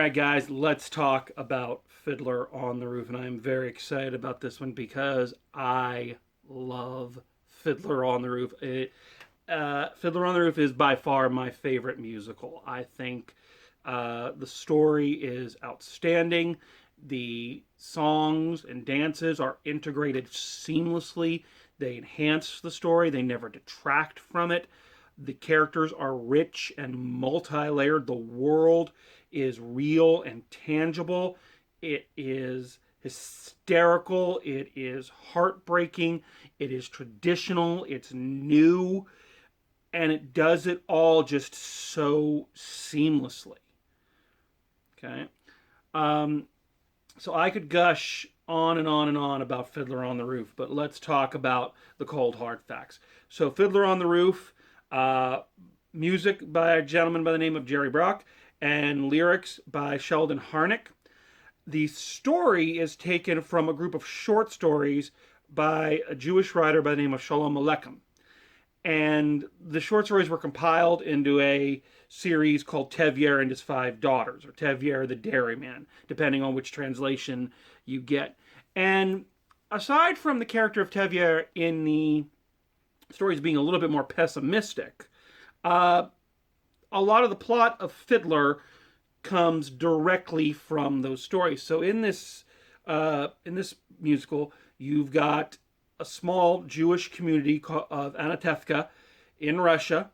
right, guys, let's talk about Fiddler on the Roof. And I'm very excited about this one because I love Fiddler on the Roof. Fiddler on the Roof is by far my favorite musical. I think the story is outstanding. The songs and dances are integrated seamlessly. They enhance the story, they never detract from it. The characters are rich and multi layered. The world is real and tangible. It is hysterical. It is heartbreaking. It is traditional. It's new. And it does it all just so seamlessly. Okay. So I could gush on and on and on about Fiddler on the Roof, but let's talk about the cold hard facts. So Fiddler on the Roof, music by a gentleman by the name of Jerry Brock, and lyrics by Sheldon Harnick. The story is taken from a group of short stories by a Jewish writer by the name of Shalom Aleichem. And the short stories were compiled into a series called Tevyer and His Five Daughters, or Tevyer the Dairyman, depending on which translation you get. And aside from the character of Tevyer in the stories being a little bit more pessimistic, a lot of the plot of Fiddler comes directly from those stories. So in this musical, you've got a small Jewish community of Anatevka in Russia.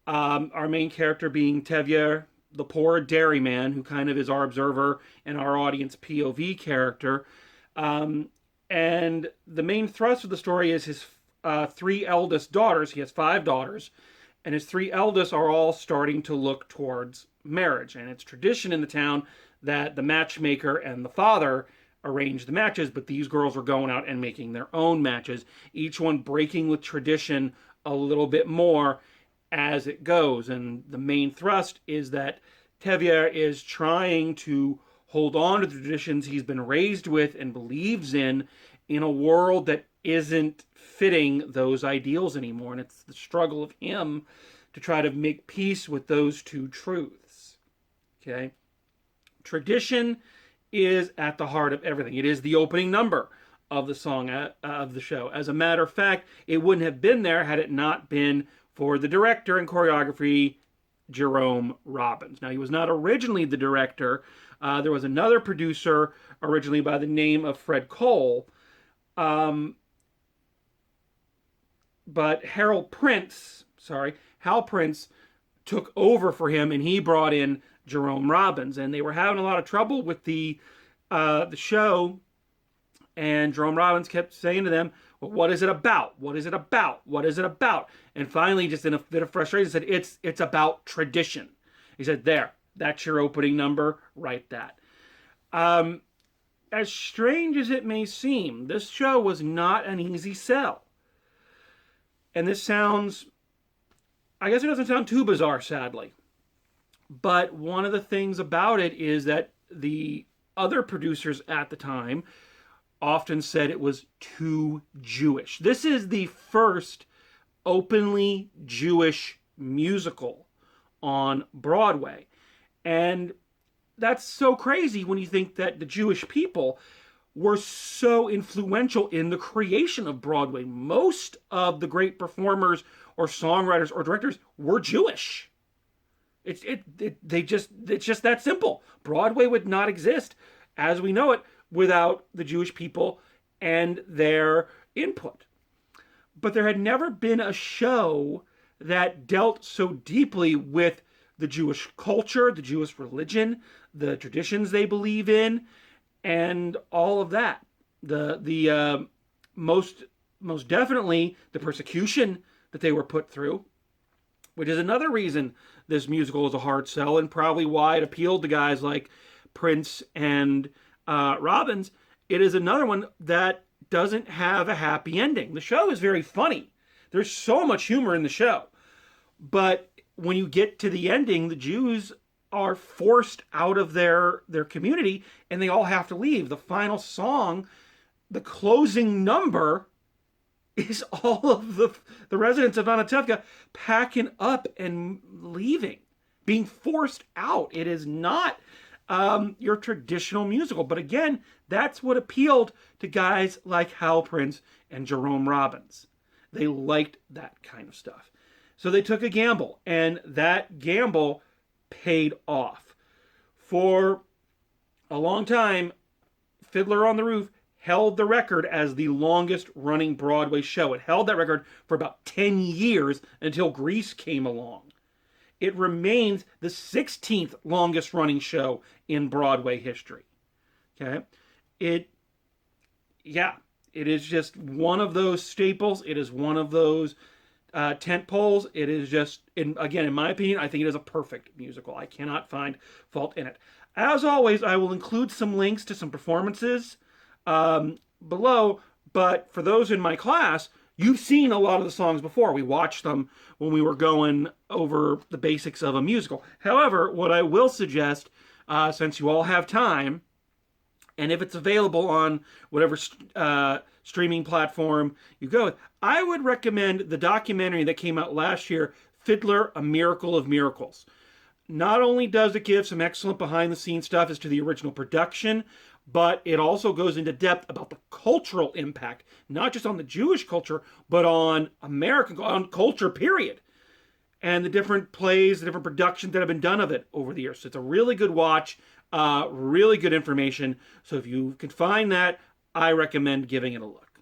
Our main character being Tevyer, the poor dairyman, who kind of is our observer and our audience POV character. And the main thrust of the story is his three eldest daughters. He has five daughters, and his three eldest are all starting to look towards marriage. And it's tradition in the town that the matchmaker and the father arrange the matches, but these girls are going out and making their own matches, each one breaking with tradition a little bit more as it goes. And the main thrust is that Tevyer is trying to hold on to the traditions he's been raised with and believes in a world that isn't fitting those ideals anymore. And it's the struggle of him to try to make peace with those two truths. Okay? Tradition is at the heart of everything. It is the opening number of the song of the show. As a matter of fact, it wouldn't have been there had it not been for the director and choreography, Jerome Robbins. Now, he was not originally the director. There was another producer originally by the name of Fred Cole. But Hal Prince took over for him, and he brought in Jerome Robbins, and they were having a lot of trouble with the show. And Jerome Robbins kept saying to them, "Well, what is it about? What is it about? What is it about?" And finally, just in a bit of frustration, said, "It's about tradition." He said, "There, that's your opening number. Write that." As strange as it may seem, this show was not an easy sell. And this sounds, I guess it doesn't sound too bizarre, sadly. But one of the things about it is that the other producers at the time often said it was too Jewish. This is the first openly Jewish musical on Broadway. And that's so crazy when you think that the Jewish people were so influential in the creation of Broadway. Most of the great performers or songwriters or directors were Jewish. It's just that simple. Broadway would not exist as we know it without the Jewish people and their input. But there had never been a show that dealt so deeply with the Jewish culture, the Jewish religion, the traditions they believe in, and all of that. The most definitely the persecution that they were put through, which is another reason this musical is a hard sell, and probably why it appealed to guys like Prince and Robbins. It is another one that doesn't have a happy ending. The show is very funny. There's so much humor in the show. But when you get to the ending, the Jews are forced out of their community and they all have to leave. The final song, the closing number, is all of the residents of Anatevka packing up and leaving, being forced out. It is not your traditional musical. But again, that's what appealed to guys like Hal Prince and Jerome Robbins. They liked that kind of stuff. So they took a gamble, and that gamble paid off. For a long time, Fiddler on the Roof held the record as the longest running Broadway show. It held that record for about 10 years until Grease came along. It remains the 16th longest running show in Broadway history. Okay? It is just one of those staples. It is one of those tent poles. It is just, again, in my opinion, I think it is a perfect musical. I cannot find fault in it. As always, I will include some links to some performances below, but for those in my class, you've seen a lot of the songs before. We watched them when we were going over the basics of a musical. However, what I will suggest, since you all have time, and if it's available on whatever streaming platform you go with, I would recommend the documentary that came out last year, Fiddler, A Miracle of Miracles. Not only does it give some excellent behind-the-scenes stuff as to the original production, but it also goes into depth about the cultural impact, not just on the Jewish culture, but on American culture, period. And the different plays, the different productions that have been done of it over the years. So it's a really good watch, really good information. So if you can find that, I recommend giving it a look.